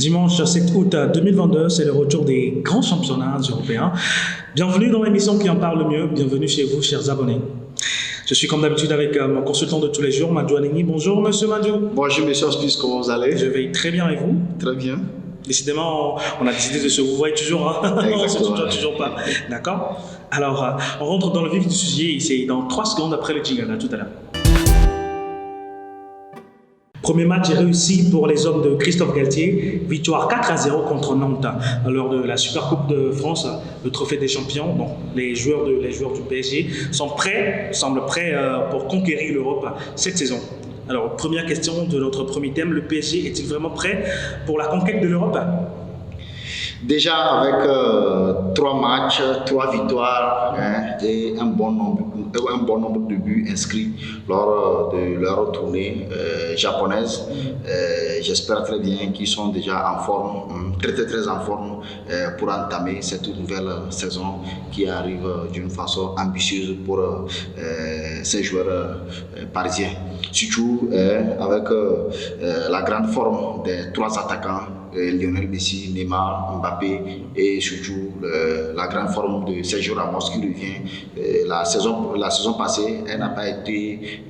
Dimanche 7 août 2022, c'est le retour des grands championnats européens. Bienvenue dans l'émission qui en parle le mieux. Bienvenue chez vous, chers abonnés. Je suis comme d'habitude avec mon consultant de tous les jours, Madou Aneni. Bonjour, monsieur Madou. Bonjour, monsieur Hospice, comment vous allez? Je vais très bien et vous? Très bien. Décidément, on a décidé de se vous voir toujours, hein? On se tutoie toujours pas. D'accord? Alors, on rentre dans le vif du sujet. C'est dans 3 secondes après le jingle. À tout à l'heure. Premier match réussi pour les hommes de Christophe Galtier, victoire 4-0 contre Nantes lors de la Supercoupe de France, le trophée des champions. Donc, les joueurs du PSG semblent prêts pour conquérir l'Europe cette saison. Alors, première question de notre premier thème, le PSG est-il vraiment prêt pour la conquête de l'Europe? Déjà avec 3 matchs, 3 victoires et un bon nombre de buts inscrits lors de leur tournée japonaise, j'espère très bien qu'ils sont déjà en forme, très en forme pour entamer cette nouvelle saison qui arrive d'une façon ambitieuse pour ces joueurs parisiens. Surtout avec la grande forme des 3 attaquants, Lionel Messi, Neymar, Mbappé et surtout la grande forme de Sergio Ramos qui revient. La saison passée, elle n'a pas été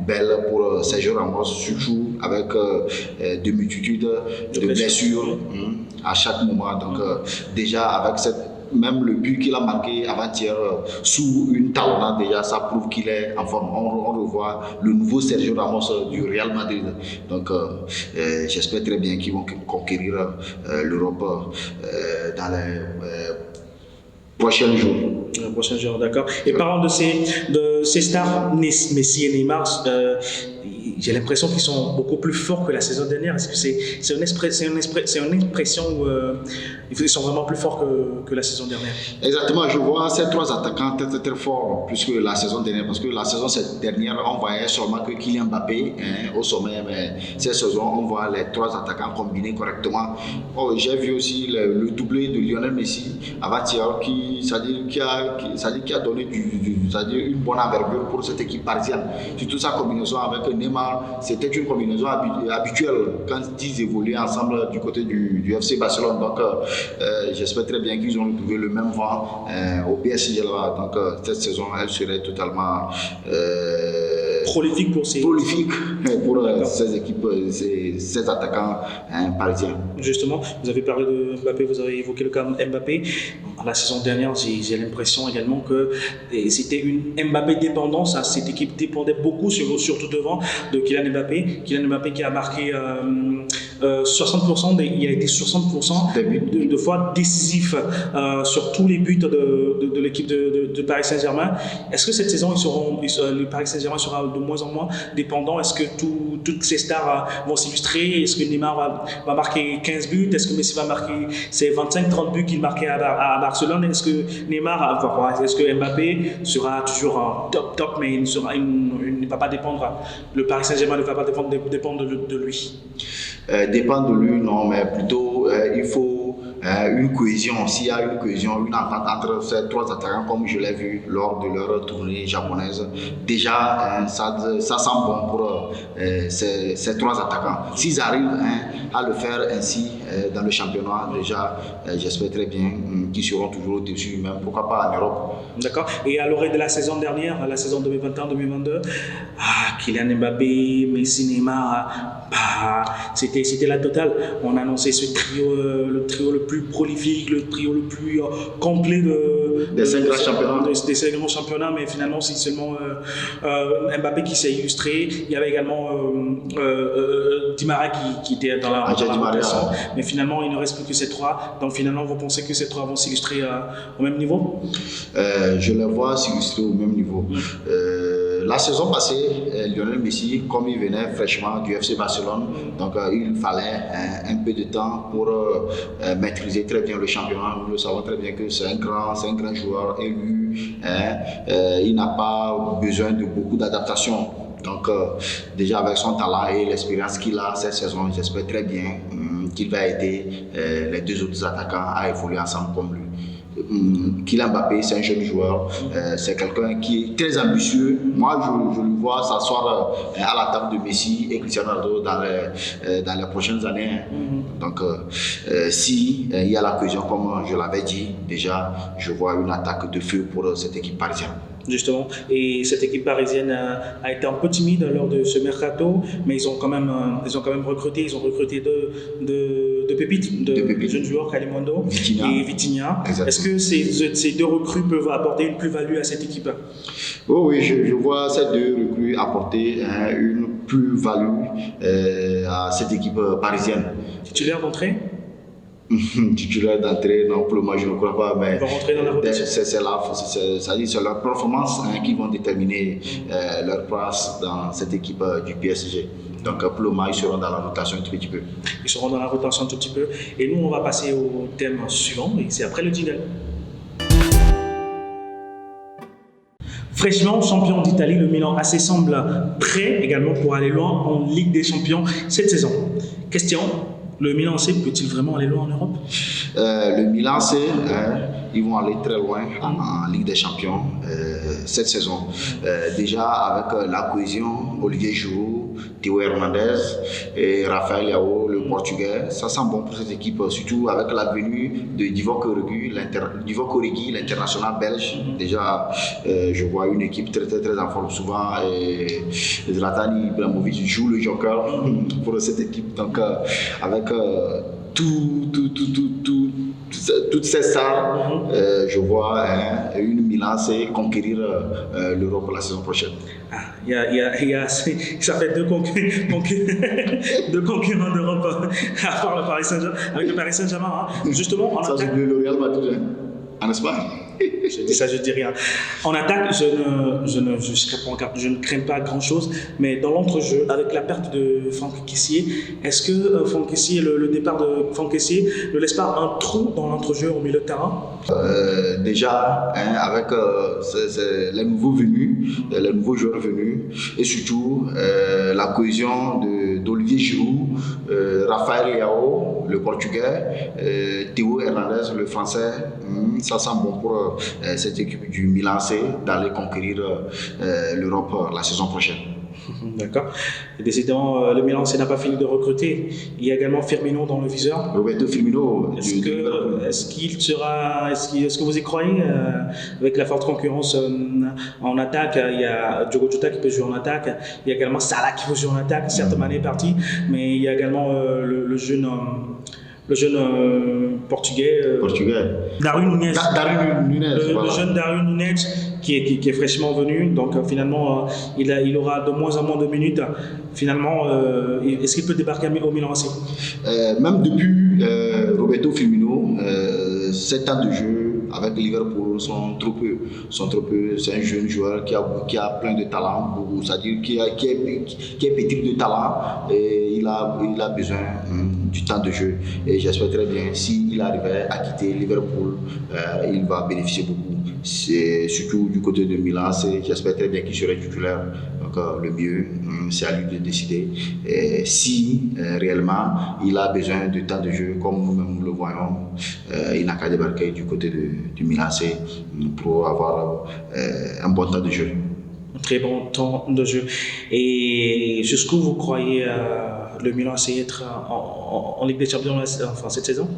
belle pour Sergio Ramos, surtout avec de multitudes de blessures à chaque moment. Donc déjà avec même le but qu'il a marqué avant-hier sous une talonnade, déjà ça prouve qu'il est en forme. On revoit le nouveau Sergio Ramos du Real Madrid. Donc j'espère très bien qu'ils vont conquérir l'Europe dans les prochains jours. D'accord. Et parlant de ces stars, Messi et Neymar, j'ai l'impression qu'ils sont beaucoup plus forts que la saison dernière. Est-ce que c'est une impression où ils sont vraiment plus forts que la saison dernière? Exactement, je vois ces 3 attaquants très forts plus que la saison dernière. Parce que la saison dernière, on voyait seulement que Kylian Mbappé au sommet. Mais cette saison, on voit les 3 attaquants combinés correctement. J'ai vu aussi le doublé de Lionel Messi avant-hier qui a donné une bonne envergure pour cette équipe parisienne. Surtout sa combinaison avec Neymar. C'était une combinaison habituelle quand ils évoluaient ensemble du côté du FC Barcelone. Donc, j'espère très bien qu'ils ont trouvé le même vent au PSG. Donc, cette saison, elle serait totalement prolifique pour ces équipes, ces attaquants parisiens. Justement, vous avez parlé de Mbappé, vous avez évoqué le cas de Mbappé. La saison dernière, j'ai l'impression également que c'était une Mbappé dépendance. Cette équipe dépendait beaucoup, surtout devant, de Kylian Mbappé. Kylian Mbappé qui a marqué 60%, il a été 60% de fois décisif sur tous les buts de l'équipe de Paris Saint-Germain. Est-ce que cette saison, le Paris Saint-Germain sera de moins en moins dépendant? Est-ce que toutes ces stars vont s'illustrer? Est-ce que Neymar va marquer 15 buts? Est-ce que Messi va marquer ces 25-30 buts qu'il marquait à Barcelone? Est-ce que est-ce que Mbappé sera toujours en top, mais il ne va pas dépendre, le Paris Saint-Germain ne va pas dépendre de lui? Dépendre de lui, non, mais plutôt il faut une cohésion. S'il y a une cohésion, une entente entre ces 3 attaquants, comme je l'ai vu lors de leur tournée japonaise, déjà ça sent bon pour ces 3 attaquants. S'ils arrivent à le faire ainsi dans le championnat, déjà j'espère très bien qu'ils seront toujours au-dessus, même pourquoi pas en Europe. D'accord. Et à l'orée de la saison dernière, la saison 2021-2022, Kylian Mbappé, Messi, Neymar, c'était la totale. On a annoncé ce trio, le trio le plus prolifique, le trio le plus complet des 5 grands championnats. Des 5 grands championnats, mais finalement c'est seulement Mbappé qui s'est illustré. Il y avait également Di Maria qui était dans la rotation, mais finalement il ne reste plus que ces 3. Donc finalement vous pensez que ces 3 vont s'illustrer au même niveau? Je les vois s'illustrer au même niveau. La saison passée, Lionel Messi, comme il venait fraîchement du FC Barcelone, donc il fallait un peu de temps pour maîtriser très bien le championnat. Nous le savons très bien que c'est un grand joueur élu. Il n'a pas besoin de beaucoup d'adaptation. Donc déjà avec son talent et l'expérience qu'il a cette saison, j'espère très bien qu'il va aider les 2 autres attaquants à évoluer ensemble comme lui. Kylian Mbappé, c'est un jeune joueur, c'est quelqu'un qui est très ambitieux. Moi, je le vois s'asseoir à la table de Messi et Cristiano Ronaldo dans les prochaines années. Donc, si il y a la cohésion, comme je l'avais dit déjà, je vois une attaque de feu pour cette équipe parisienne. Justement, et cette équipe parisienne a été un peu timide lors de ce mercato, mais ils ont quand même recruté, deux pépites, de jeunes joueurs, Kalimundo et Vitinha. Est-ce que ces deux recrues peuvent apporter une plus-value à cette équipe? Oh oui, je vois ces deux recrues apporter une plus-value à cette équipe parisienne. Titulaire d'entrée? Titulaire d'entrée, non, pour le moment je ne crois pas, mais rentrer dans la rotation. C'est leur performance qui vont déterminer leur place dans cette équipe du PSG. Donc pour le moment ils seront dans la rotation un tout petit peu. Ils seront dans la rotation un tout petit peu. Et nous on va passer au thème suivant, et c'est après le jingle. Fraîchement champion d'Italie, le Milan AC semble prêt également pour aller loin en Ligue des Champions cette saison. Question. Le Milan AC peut-il vraiment aller loin en Europe? Le Milan AC, ils vont aller très loin en Ligue des Champions cette saison. Déjà avec la cohésion, Olivier Giroud, Théo Hernandez et Rafael Leao, le Portugais, ça sent bon pour cette équipe, surtout avec la venue de Divock Origi, l'international belge. Déjà, je vois une équipe très en forme souvent. Et Zlatan Ibrahimovic joue le joker pour cette équipe. Donc, avec toutes ces stars, je vois une Milan AC conquérir l'Europe la saison prochaine. Ça fait deux concurrents d'Europe à part le Paris Saint-Germain, avec le Paris Saint-Germain. Justement, en attaque. Le Real Madrid en Espagne. Je dis ça, je dis rien. En attaque, je ne crains pas grand-chose, mais dans l'entrejeu, avec la perte de Franck Kessié, est-ce que Franck Kessié, le départ de Franck Kessié ne laisse pas un trou dans l'entrejeu au milieu de terrain? Déjà, avec les nouveaux venus, les nouveaux joueurs venus, et surtout la cohésion d'Olivier Giroud, Rafael Leao, le Portugais, Théo Hernandez, le Français, ça sent bon pour cette équipe du Milan AC d'aller conquérir l'Europe la saison prochaine. D'accord. Et décidément, le Milan AC n'a pas fini de recruter. Il y a également Firmino dans le viseur. Roberto Firmino. Est-ce que vous y croyez avec la forte concurrence en attaque? Il y a Diogo Jota qui peut jouer en attaque. Il y a également Salah qui peut jouer en attaque. Certes, Mané est parti, mais il y a également le jeune portugais. Darwin Núñez. Le jeune Darwin Núñez qui est fraîchement venu. Donc finalement, il aura de moins en moins de minutes. Finalement, est-ce qu'il peut débarquer au Milan AC? Même depuis Roberto Firmino, 7 ans de jeu avec Liverpool sont trop peu. C'est un jeune joueur qui a plein de talent, c'est-à-dire qui est petit de talent, et il a besoin du temps de jeu. Et j'espère très bien, s'il arrivait à quitter Liverpool, il va bénéficier beaucoup. C'est surtout du côté de Milan, j'espère très bien qu'il serait titulaire. Donc le mieux, c'est à lui de décider. Et si réellement il a besoin de temps de jeu, comme nous-mêmes le voyons, il n'a qu'à débarquer du côté du Milan AC pour avoir un bon temps de jeu. Un très bon temps de jeu. Et jusqu'où vous croyez le Milan AC être en Ligue des Champions cette saison?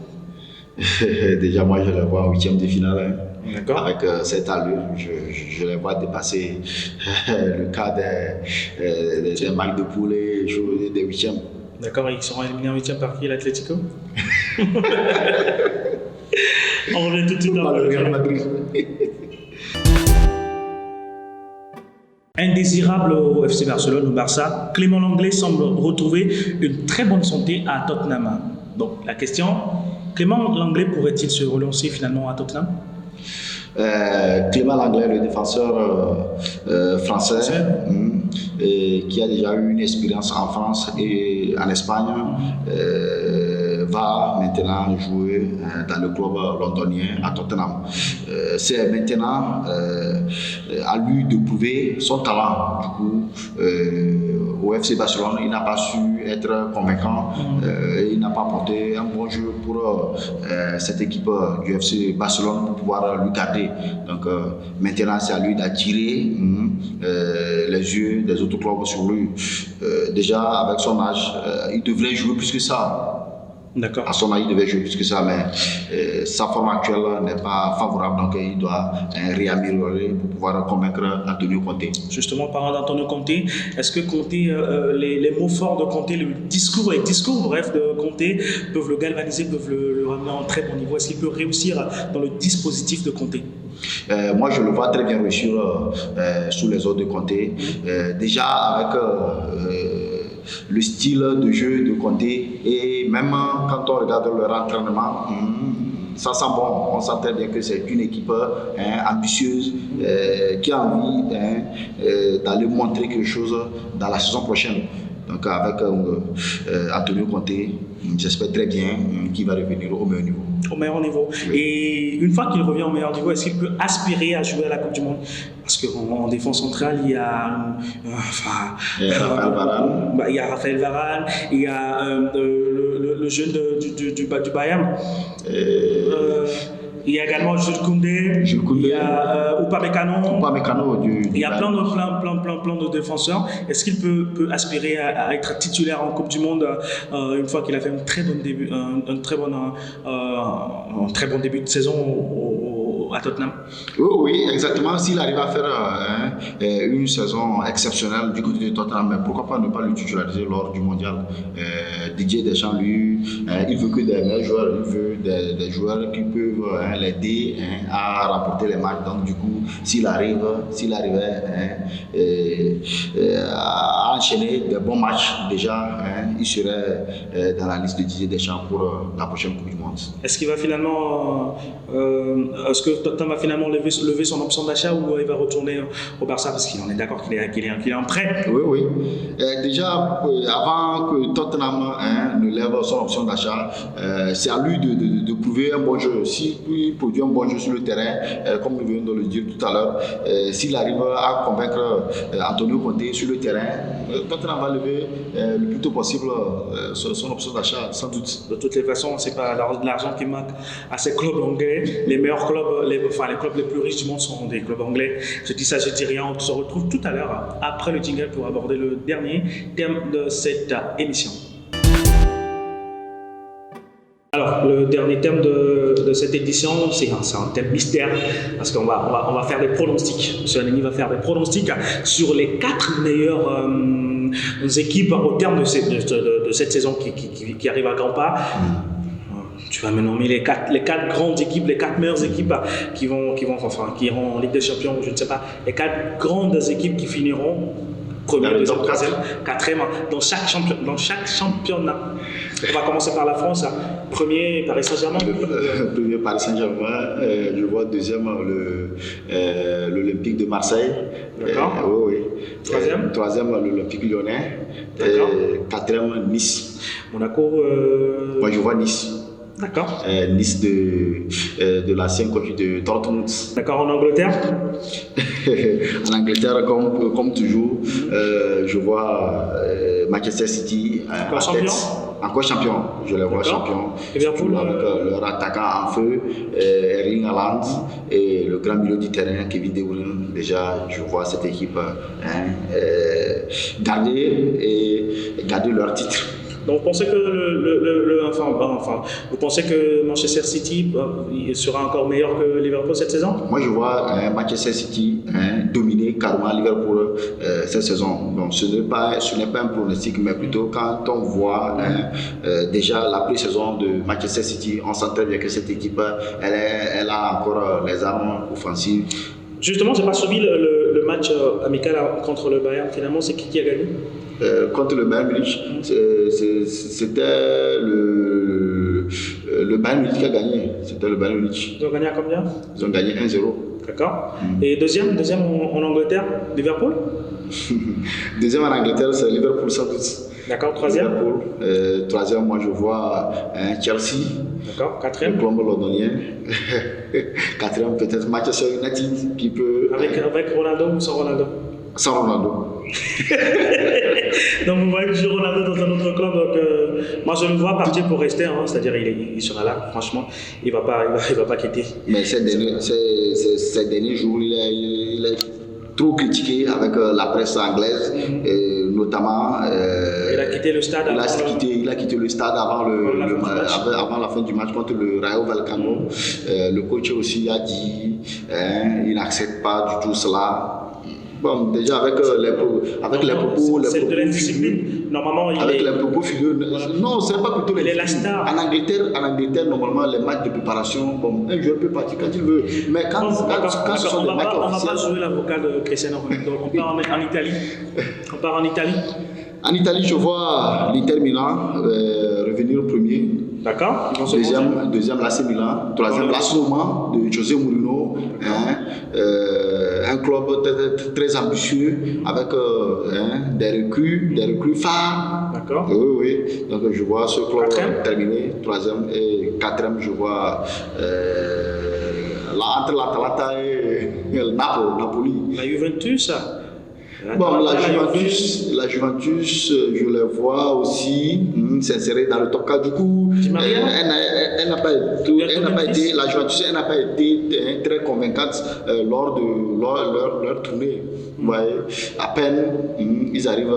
Déjà, moi, je les vois en 8e de finale. D'accord. Avec cette allure, je les vois dépasser le cas des matchs de poule et jouer des 8e. D'accord, ils seront éliminés en 8e par qui? L'Atlético? On revient tout de suite dans le Real Madrid. Indésirable au FC Barcelone, au Barça, Clément Lenglet semble retrouver une très bonne santé à Tottenham. Donc la question, Clément Lenglet pourrait-il se relancer finalement à Tottenham? Clément Lenglet, le défenseur français, qui a déjà eu une expérience en France et en Espagne, va maintenant jouer dans le club londonien à Tottenham. C'est maintenant à lui de prouver son talent. Du coup, au FC Barcelone, il n'a pas su être convaincant, il n'a pas porté un bon jeu pour cette équipe du FC Barcelone pour pouvoir lui garder. Donc maintenant, c'est à lui d'attirer les yeux des autres clubs sur lui. Déjà, avec son âge, il devrait jouer plus que ça. D'accord. À son âge, il devait jouer plus que ça, mais sa forme actuelle n'est pas favorable, donc il doit réaméliorer pour pouvoir convaincre Antonio Conte. Justement, parlant d'Antonio Conte, est-ce que Conte, les mots forts de Conte, les discours bref, de Conte peuvent le galvaniser, peuvent le ramener à un très bon niveau? Est-ce qu'il peut réussir dans le dispositif de Conte? Moi, je le vois très bien réussir sous les ordres de Conte. Déjà, avec le style de jeu de Conte, et même quand on regarde leur entraînement, ça sent bon. On sent très bien que c'est une équipe ambitieuse qui a envie d'aller montrer quelque chose dans la saison prochaine. Donc avec Antonio Conte, j'espère très bien qu'il va revenir au meilleur niveau. Au meilleur niveau. Oui. Et une fois qu'il revient au meilleur niveau, est-ce qu'il peut aspirer à jouer à la Coupe du Monde? Parce qu'en défense centrale, il y a Raphaël Varane. Il y a Raphaël Varane, il y a le jeune du Bayern. Il y a également Jules Koundé, il y a Upamecano il y a plein de défenseurs. Est-ce qu'il peut aspirer à être titulaire en Coupe du Monde une fois qu'il a fait un très bon début de saison à Tottenham? Oui, exactement. S'il arrive à faire une saison exceptionnelle du côté de Tottenham, mais pourquoi pas ne pas le titulariser lors du mondial? Didier Deschamps, lui, il veut que des meilleurs joueurs, il veut des joueurs qui peuvent l'aider à remporter les matchs. Donc du coup, s'il arrivait à enchaîner des bons matchs, déjà, il serait dans la liste de Didier Deschamps pour la prochaine Coupe du Monde. Est-ce qu'il va finalement, est-ce que Tottenham va finalement lever son option d'achat ou il va retourner au Barça, parce qu'on est d'accord qu'il est en prêt? Oui. Déjà, avant que Tottenham ne lève son option d'achat, c'est à lui de prouver un bon jeu. S'il produit un bon jeu sur le terrain, comme nous venons de le dire tout à l'heure, s'il arrive à convaincre Antonio Conte sur le terrain, Tottenham va lever le plus tôt possible son option d'achat, sans doute. De toutes les façons, c'est pas l'argent qui manque à ces clubs anglais. Les meilleurs clubs, les clubs les plus riches du monde sont des clubs anglais. Je dis ça, je dis rien. On se retrouve tout à l'heure après le jingle pour aborder le dernier thème de cette émission. Alors, le dernier thème de cette édition, c'est un thème mystère, parce qu'on va faire des pronostics. M. Aneni va faire des pronostics sur les 4 meilleures équipes au terme de cette saison qui arrive à grands pas. Tu vas me nommer les quatre grandes équipes, les 4 meilleures équipes qui iront en Ligue des Champions, je ne sais pas, les 4 grandes équipes qui finiront première, deuxième, troisième, quatrième dans chaque championnat. On va commencer par la France. Premier, Paris Saint-Germain. Premier, Paris Saint-Germain. Je vois deuxième, l'Olympique de Marseille. D'accord. Oui. Troisième, l'Olympique Lyonnais. D'accord. Quatrième, Nice. Monaco. Moi, je vois Nice. D'accord. Nice de l'ancien coach de Dortmund. D'accord, en Angleterre. En Angleterre, comme toujours, je vois Manchester City encore champion. Je les vois champions. Liverpool, avec leur attaquant en feu, Erling Haaland, et le grand milieu du terrain, Kevin De Bruyne. Déjà, je vois cette équipe garder leur titre. Donc, vous pensez que vous pensez que Manchester City sera encore meilleur que Liverpool cette saison? Moi, je vois Manchester City dominer carrément Liverpool cette saison. Donc, ce n'est pas un pronostic, mais plutôt quand on voit déjà la pré-saison de Manchester City, on sent très bien que cette équipe, elle a encore les armes offensives. Justement, je n'ai pas suivi le match amical contre le Bayern. Finalement, c'est qui a gagné? Contre le Bayern Munich, c'était le Bayern Munich qui a gagné. C'était le Bayern Munich. Ils ont gagné à combien? Ils ont gagné 1-0. D'accord. Et deuxième en Angleterre, Liverpool? Deuxième en Angleterre, c'est Liverpool sans doute. D'accord, troisième. Liverpool. Troisième, moi je vois Chelsea. D'accord, Le quatrième. club londonien. Quatrième, peut-être Manchester United qui peut. Avec Ronaldo ou sans Ronaldo? Sans Ronaldo. Donc vous voyez que je joue Ronaldo dans un autre club, donc moi je le vois partir pour rester, hein, c'est-à-dire il sera là, franchement, il va pas quitter. Mais ces derniers jours, il est trop critiqué avec la presse anglaise, notamment. Il a quitté le stade. Il a quitté le stade avant la fin du match contre le Rayo Vallecano. Le coach aussi a dit il n'accepte pas du tout cela. Bon, déjà avec les propos. C'est de l'indiscipline. Normalement, les propos figureux. Non, c'est pas plutôt il est la star. En Angleterre, normalement, les matchs de préparation, bon, un joueur peut partir quand il veut. Mais quand ce sont des matchs officiels. On va pas jouer l'avocat de Cristiano Ronaldo. On part en Italie. En Italie, je vois l'Inter Milan revenir premier. D'accord. Deuxième, l'AC Milan. Troisième, l'AS Roma de José Mourinho. Un club très ambitieux avec des recrues phares. D'accord. Oui. Donc je vois ce club terminer. Troisième et quatrième, je vois entre l'Atalanta et le Napoli. La Juventus. Bon, la Juventus, je les vois aussi s'insérer dans le top 4. Du coup, elle n'a pas été, la Juventus n'a pas été très convaincante lors de leur tournée. Vous voyez, à peine ils arrivent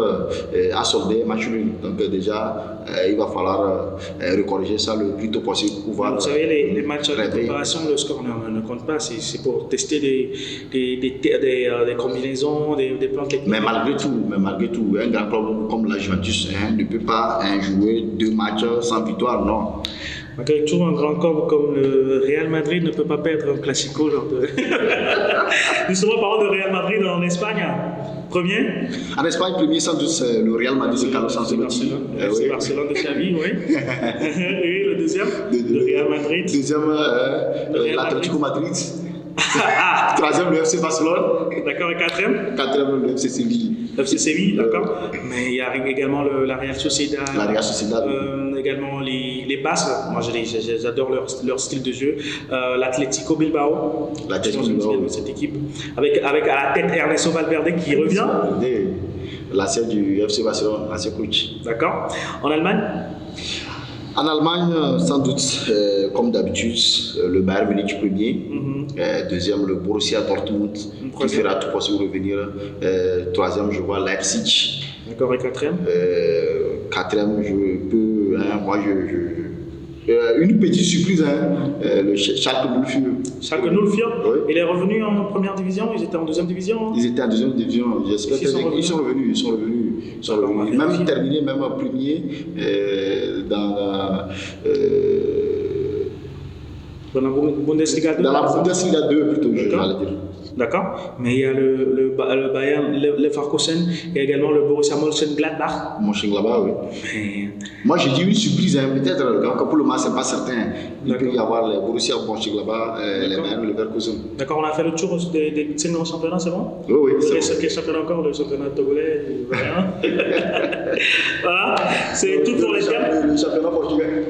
à solder match nul. Donc déjà, il va falloir recorriger ça le plus tôt possible pour pouvoir. Vous savez, les matchs de préparation, le score ne compte pas. C'est pour tester des combinaisons, des plans techniques. Mais malgré tout, un grand club comme la Juventus ne peut pas jouer 2 matchs sans victoire, non. Malgré tout, un grand club comme le Real Madrid ne peut pas perdre un classico lors de. Justement, parlons de Real Madrid en Espagne. Premier. En Espagne, premier sans doute, c'est le Real Madrid de Carlos Ancelotti. C'est Barcelone de Xavi, oui. Et le deuxième, le Real Madrid. Deuxième, l'Atlético Madrid. Troisième, le FC Barcelone. D'accord, et quatrième? Quatrième, le FC Séville. FC Séville, d'accord. Mais il y a également la Real Sociedad. La Real Sociedad. Également les Basques. Moi, j'adore leur style de jeu. L'Atlético Bilbao. L'Atlético Bilbao. Cette équipe. Avec à la tête Ernesto Valverde qui revient. L'ancien du FC Barcelone, l'ancien coach. D'accord. En Allemagne? En Allemagne, sans doute, comme d'habitude, le Bayern Munich premier. Deuxième, le Borussia Dortmund qui fera tout possible pour revenir. Troisième, je vois Leipzig. D'accord, et quatrième? Quatrième, je peux. Une petite surprise, le Schalke 04. Schalke 04, oui. Il est revenu en première division, ils étaient en deuxième division. Ils étaient en deuxième division, j'espère qu'ils sont revenus. Même terminé, même premier dans la Bundesliga 2. Dans la Bundesliga 2 plutôt, je vais dire. D'accord. Mais il y a le Bayern Leverkusen et également le Borussia Mönchengladbach. Mönchengladbach, oui. Mais... Moi, j'ai dit une surprise, peut-être, donc pour le moment, ce n'est pas certain. Il peut y avoir le Borussia Mönchengladbach et les Bayern Leverkusen. D'accord, on a fait le tour des signes en championnat, c'est bon? Oui, c'est bon. Quel championnat encore? Le championnat togolais? Voilà, c'est tout pour les thèmes. Le championnat portugais.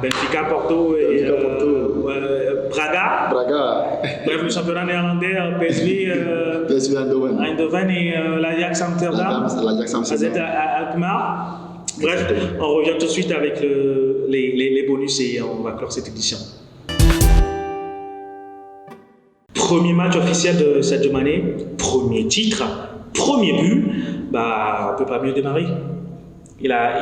Benfica, Porto et Braga. Bref, le championnat néerlandais, PSV Eindhoven et l'Ajax Amsterdam. AZ Alkmaar. Bref, on revient tout de suite avec les bonus et on va clore cette édition. Premier match officiel de Sadio Mané, premier titre, premier but, on ne peut pas mieux démarrer. Il a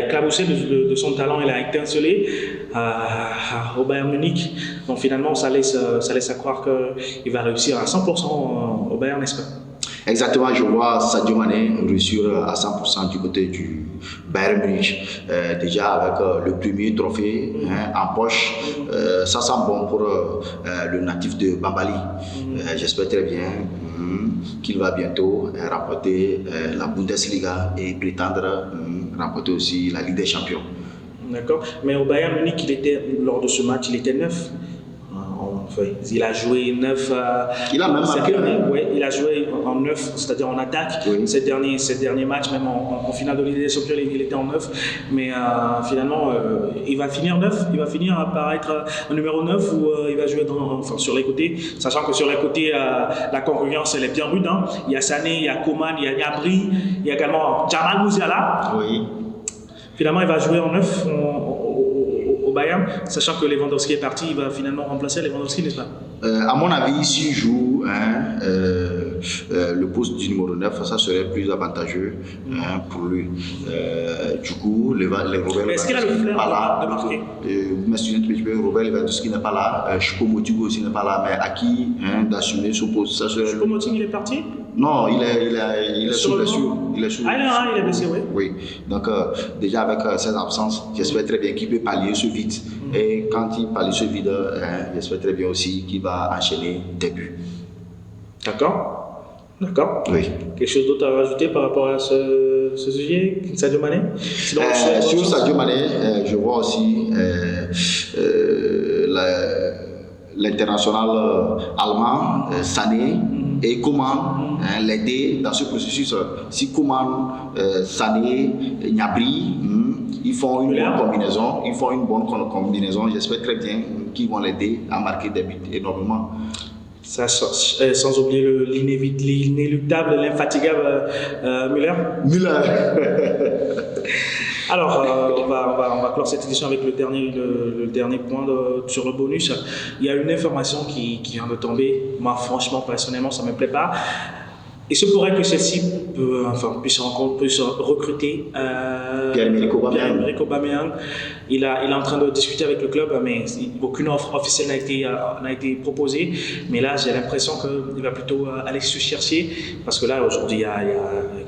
éclaboussé de son talent, il a étincelé au Bayern Munich. Donc finalement, ça laisse à croire qu'il va réussir à 100% au Bayern, n'est-ce pas? Exactement, je vois Sadio Mané réussir à 100% du côté du Bayern Munich. Déjà avec le premier trophée en poche, ça sent bon pour le natif de Bambali. J'espère très bien qu'il va bientôt remporter la Bundesliga et prétendre remporter aussi la Ligue des Champions. D'accord, mais au Bayern Munich, lors de ce match, il était neuf. Oui. Il a joué 9. Il a même marqué. Ouais, il a joué en 9, c'est-à-dire en attaque. Oui. Ces derniers matchs, même en finale de Ligue des Champions, il était en 9. Mais finalement, il va finir 9. Il va finir par être un numéro 9 ou il va jouer sur les côtés. Sachant que sur les côtés, la concurrence, elle est bien rude. Hein. Il y a Sané, il y a Coman, il y a Gnabry, il y a également Jamal Musiala. Oui. Finalement, il va jouer en 9 au Bayern, sachant que Lewandowski est parti, il va finalement remplacer Lewandowski, n'est-ce pas? À mon avis, s'il joue le poste du numéro 9, ça serait plus avantageux pour lui. Du coup, Robert est-ce qu'il a le flair pas là. de marquer? Robert Lewandowski n'est pas là, Choupo-Moting aussi n'est pas là, mais à qui d'assumer ce poste? Ça serait Choupo-Moting, il est parti? Non, il est sous blessure. Il est blessé, oui. Oui, donc déjà avec cette absence, j'espère très bien qu'il peut pallier ce vide. Et quand il pallie ce vide, j'espère très bien aussi qu'il va enchaîner des buts. D'accord. Oui. Quelque chose d'autre à rajouter par rapport à ce sujet, Sadio Mané? Sur Sadio Mané, je vois aussi l'international allemand, Sané, et Coman l'aider dans ce processus. Si Coman, Sané, Gnabry, ils font une bonne combinaison, j'espère très bien qu'ils vont l'aider à marquer des buts énormément. Ça, sans oublier l'inéluctable, l'infatigable Müller. Alors, on va clore cette édition avec le dernier point sur le bonus. Il y a une information qui vient de tomber. Moi, franchement, personnellement, ça ne me plaît pas. Il se pourrait que Chelsea puisse recruter Pierre-Emerick Aubameyang. Il est en train de discuter avec le club, mais aucune offre officielle n'a été proposée. Mais là, j'ai l'impression qu'il va plutôt aller se chercher, parce que là, aujourd'hui, il y a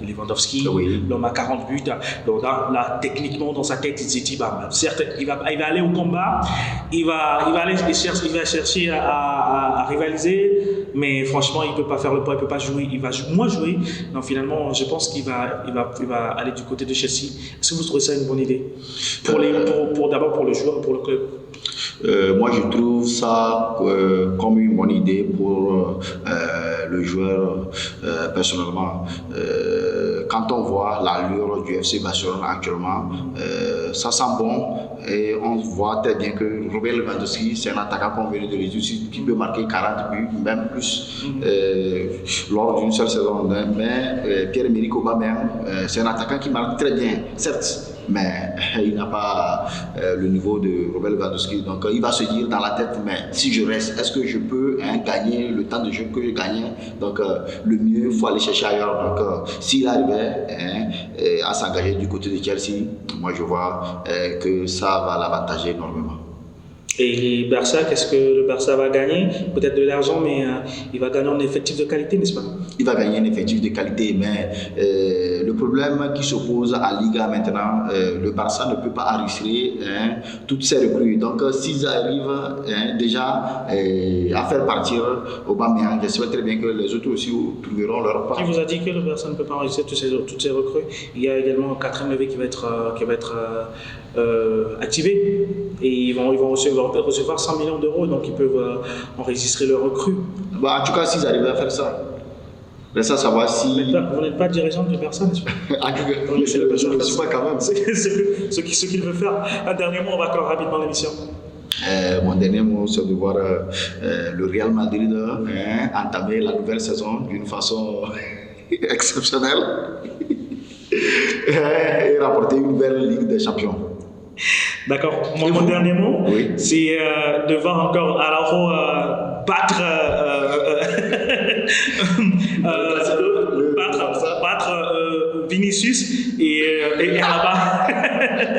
Lewandowski, l'homme a 40 buts. Donc là, techniquement, dans sa tête, il s'est dit, certes, il va aller au combat, il va chercher à rivaliser, mais franchement, il ne peut pas faire le poids, il ne peut pas jouer, il va moins jouer. Donc finalement, je pense qu'il va aller du côté de Chelsea. Est-ce que vous trouvez ça une bonne idée? D'abord pour le joueur et pour le club? Moi, je trouve ça comme une bonne idée pour le joueur personnellement. Quand on voit l'allure du FC Barcelone actuellement, ça sent bon et on voit très bien que Robert Lewandowski, c'est un attaquant qu'on vient de le dire, qui peut marquer 40 buts, même plus lors d'une seule saison. Mais Pierre-Emerick Aubameyang, c'est un attaquant qui marque très bien, certes, mais il n'a pas le niveau de Robert Lewandowski. Donc il va se dire dans la tête, mais si je reste, est-ce que je peux gagner le temps de jeu que je gagnais? Donc le mieux, il faut aller chercher ailleurs. Donc s'il arrivait à s'engager du côté de Chelsea, moi je vois que ça va l'avantager énormément. Et Barça, qu'est-ce que le Barça va gagner? Peut-être de l'argent, mais il va gagner en effectif de qualité, n'est-ce pas? Il va gagner un effectif de qualité, mais le problème qui s'oppose à Liga maintenant, le Barça ne peut pas enregistrer toutes ses recrues. Donc s'ils arrivent déjà à faire partir Aubameyang, j'espère très bien que les autres aussi trouveront leur part. Qui vous a dit que le Barça ne peut pas enregistrer toutes ces recrues? Il y a également Catherine Levé qui va être activé, et ils vont recevoir 100 millions d'euros, donc ils peuvent enregistrer leurs recrues. En tout cas, s'ils arrivent à faire ça. Mais ça, savoir si... Vous n'êtes pas dirigeant de personne, n'est-ce pas? Je ne suis pas quand même. Ce qu'il veut faire. Un dernier mot, on va clore rapidement l'émission. Mon dernier mot, c'est de voir le Real Madrid entamer la nouvelle saison d'une façon exceptionnelle et rapporter une nouvelle Ligue des Champions. D'accord. Mon dernier mot, c'est de voir encore Araujo battre Vinicius et Alaba.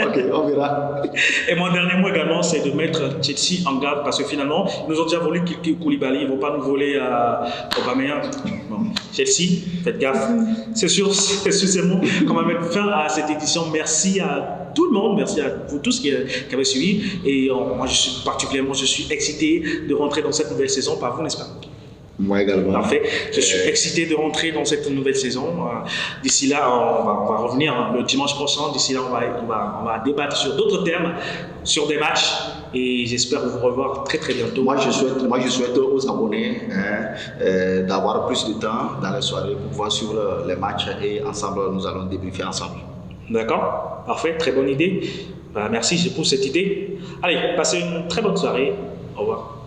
Ok, on verra. Et mon dernier mot également, c'est de mettre Chelsea en garde, parce que finalement, ils nous ont déjà volé Koulibaly, ils ne vont pas nous voler Aubameyang. Bon. Chelsea, faites gaffe. C'est sur ces mots qu'on va mettre fin à cette édition. Merci à tout le monde, merci à vous tous qui avez suivi. Et moi, je suis excité de rentrer dans cette nouvelle saison par vous, n'est-ce pas? Moi également. Parfait. Je suis excité de rentrer dans cette nouvelle saison. D'ici là, on va revenir le dimanche prochain. D'ici là, on va débattre sur d'autres thèmes, sur des matchs. et j'espère vous revoir très très bientôt. Moi, je souhaite aux abonnés d'avoir plus de temps dans les soirées pour pouvoir suivre les matchs et ensemble, nous allons débriefer ensemble. D'accord, parfait, très bonne idée. Merci pour cette idée. Allez, passez une très bonne soirée. Au revoir.